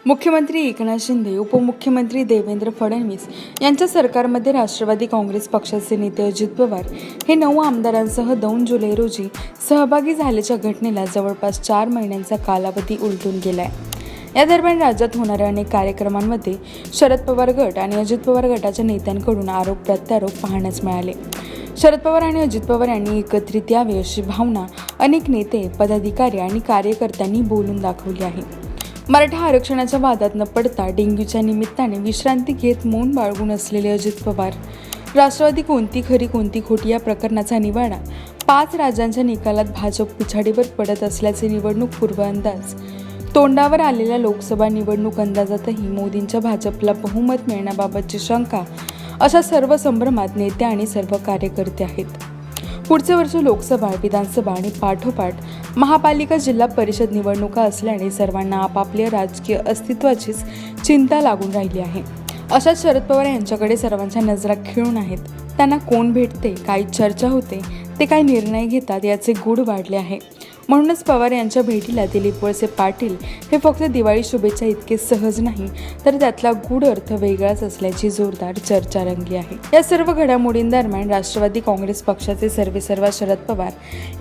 मुख्यमंत्री एकनाथ शिंदे, उपमुख्यमंत्री देवेंद्र फडणवीस यांच्या सरकारमध्ये राष्ट्रवादी काँग्रेस पक्षाचे नेते अजित पवार हे 9 आमदारांसह 2 जुलै रोजी सहभागी झाल्याच्या घटनेला जवळपास 4 महिन्यांचा कालावधी उलटून गेलाय। या दरम्यान राज्यात होणाऱ्या अनेक कार्यक्रमांमध्ये शरद पवार गट आणि अजित पवार गटाच्या नेत्यांकडून आरोप प्रत्यारोप पाहण्यास मिळाले। शरद पवार आणि अजित पवार यांनी एकत्रित यावे अशी भावना अनेक नेते, पदाधिकारी आणि कार्यकर्त्यांनी बोलून दाखवली आहे। मराठा आरक्षणाच्या वादात न पडता डेंग्यूच्या निमित्ताने विश्रांती घेत मौन बाळगून असलेले अजित पवार, राष्ट्रवादी कोणती खरी कोणती खोटी या प्रकरणाचा निवाडा 5 राज्यांच्या निकालात भाजप पिछाडीवर पडत असल्याचे निवडणूक पूर्व अंदाज, तोंडावर आलेल्या लोकसभा निवडणूक अंदाजातही मोदींच्या भाजपला बहुमत मिळण्याबाबतची शंका, अशा सर्व संभ्रमात नेते आणि सर्व कार्यकर्ते आहेत। पुढचे वर्ष लोकसभा, विधानसभा आणि पाठोपाठ महापालिका, जिल्हा परिषद निवडणुका असल्याने सर्वांना आपापल्या राजकीय अस्तित्वाचीच चिंता लागून राहिली आहे। अशात शरद पवार यांच्याकडे सर्वांच्या नजरा खिळून आहेत। त्यांना कोण भेटते, काय चर्चा होते, ते काय निर्णय घेतात याचे गूढ वाढले आहे। म्हणूनच पवार यांच्या भेटीला दिलीप वळसे पाटील हे फक्त दिवाळी शुभेच्छा इतके सहज नाही, तर त्यातला गूढ अर्थ वेगळाच असल्याची जोरदार चर्चा रंगली आहे। या सर्व घडामोडींदरम्यान राष्ट्रवादी काँग्रेस पक्षाचे सर्वेसर्वा शरद पवार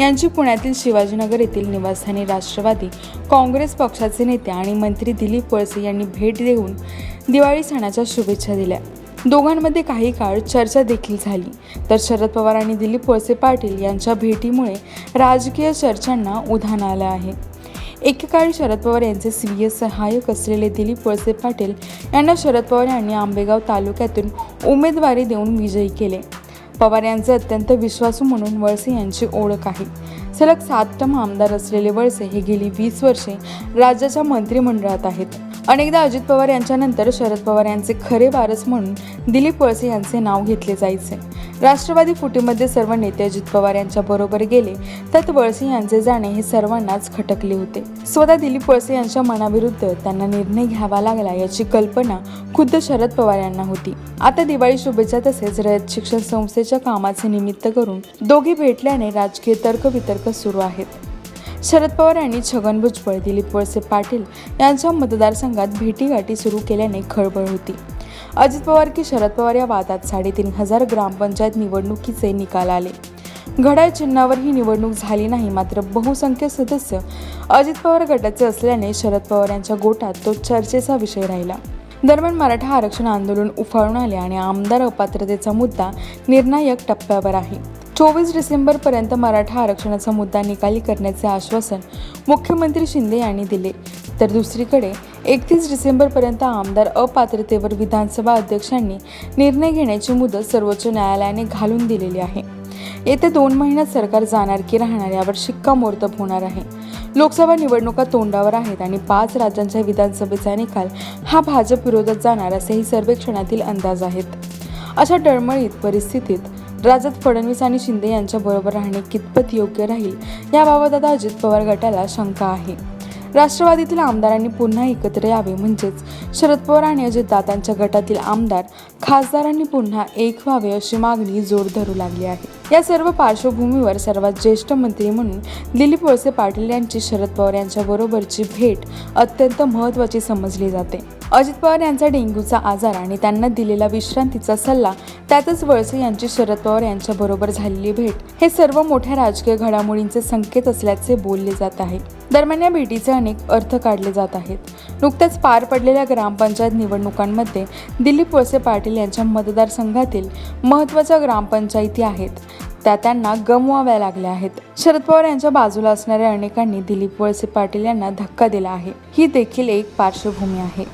यांची पुण्यातील शिवाजीनगर येथील निवासस्थानी राष्ट्रवादी काँग्रेस पक्षाचे नेते आणि मंत्री दिलीप वळसे यांनी भेट देऊन दिवाळी सणाच्या शुभेच्छा दिल्या। दोघांमध्ये काही काळ चर्चा देखील झाली, तर शरद पवार आणि दिलीप वळसे पाटील यांच्या भेटीमुळे राजकीय चर्चांना उधाण आलं आहे। एकेकाळी शरद पवार यांचे स्वीय सहाय्यक असलेले दिलीप वळसे पाटील यांना शरद पवार यांनी आंबेगाव तालुक्यातून उमेदवारी देऊन विजयी केले। पवार यांचे अत्यंत विश्वासू म्हणून वळसे यांची ओळख आहे। सलग 7 टर्म आमदार असलेले वळसे हे गेली 20 वर्षे राज्याच्या मंत्रिमंडळात आहेत। अनेकदा अजित पवार यांच्यानंतर शरद पवार यांचे खरे वारस म्हणून दिलीप वळसे यांचे नाव घेतले जायचे। राष्ट्रवादी फुटीमध्ये सर्व नेते अजित पवार यांच्या बरोबर गेले, त्यात वळसे यांचे जाणे हे सर्वांनाच खटकले होते। स्वतः दिलीप वळसे यांच्या मनाविरुद्ध त्यांना निर्णय घ्यावा लागला याची कल्पना खुद्द शरद पवार यांना होती। आता दिवाळी शुभेच्छा तसेच रयत शिक्षण संस्थेच्या कामाचे निमित्त करून दोघे भेटल्याने राजकीय तर्कवितर्क सुरू आहेत। शरद पवार यांनी छगन भुजबळ, दिलीप वळसे पाटील यांच्या मतदारसंघात भेटीगाठी सुरू केल्याने खळबळ होती। अजित पवार की शरद पवार या वादात 3,500 ग्रामपंचायत निवडणुकीचे निकाल आले। घड्याळ चिन्हावर ही निवडणूक झाली नाही, मात्र बहुसंख्य सदस्य अजित पवार गटाचे असल्याने शरद पवार यांच्या गोटात तो चर्चेचा विषय राहिला। दरम्यान मराठा आरक्षण आंदोलन उफाळून आले आणि आमदार अपात्रतेचा मुद्दा निर्णायक टप्प्यावर आहे। 24 डिसेंबरपर्यंत मराठा आरक्षणाचा मुद्दा निकाली करण्याचे आश्वासन मुख्यमंत्री शिंदे यांनी दिले, तर दुसरीकडे 31 डिसेंबरपर्यंत आमदार अपात्रतेवर विधानसभा अध्यक्षांनी निर्णय घेण्याची मुदत सर्वोच्च न्यायालयाने घालून दिलेली आहे। येत्या 2 महिन्यात सरकार जाणार की राहणार यावर शिक्कामोर्तब होणार आहे। लोकसभा निवडणुका तोंडावर आहेत आणि 5 राज्यांच्या विधानसभेचा निकाल हा भाजप विरोधात जाणार असेही सर्वेक्षणातील अंदाज आहेत। अशा डळमळीत परिस्थितीत राज्यात फडणवीस आणि शिंदे यांच्या बरोबर राहणे कितपत योग्य राहील याबाबत आता अजित पवार गटाला शंका आहे। राष्ट्रवादीतील आमदारांनी पुन्हा एकत्र यावे, म्हणजेच शरद पवार आणि अजितदादांच्या गटातील आमदार खासदारांनी पुन्हा एक व्हावे अशी मागणी जोर धरू लागली आहे। या सर्व पार्श्वभूमीवर सर्वात ज्येष्ठ मंत्री म्हणून दिलीप वळसे पाटील यांची शरद पवार यांच्या बरोबरची भेट अत्यंत महत्त्वाची समजली जाते। अजित पवार यांचा डेंग्यूचा आजार आणि त्यांना दिलेला विश्रांतीचा सल्ला, त्यातच वळसे यांची शरद पवार यांच्या बरोबर झालेली भेट हे सर्व मोठ्या राजकीय घडामोडींचे संकेत असल्याचे बोलले जात आहे। दरम्यान या भेटीचे अनेक अर्थ काढले जात आहेत। नुकत्याच पार पडलेल्या ग्रामपंचायत निवडणुकांमध्ये दिलीप वळसे पाटील यांच्या मतदारसंघातील महत्त्वाच्या ग्रामपंचायती आहेत, त्या त्यांना गमवाव्या लागल्या आहेत। शरद पवार यांच्या बाजूला असणाऱ्या अनेकांनी दिलीप वळसे पाटील यांना धक्का दिला आहे, ही देखील एक पार्श्वभूमी आहे।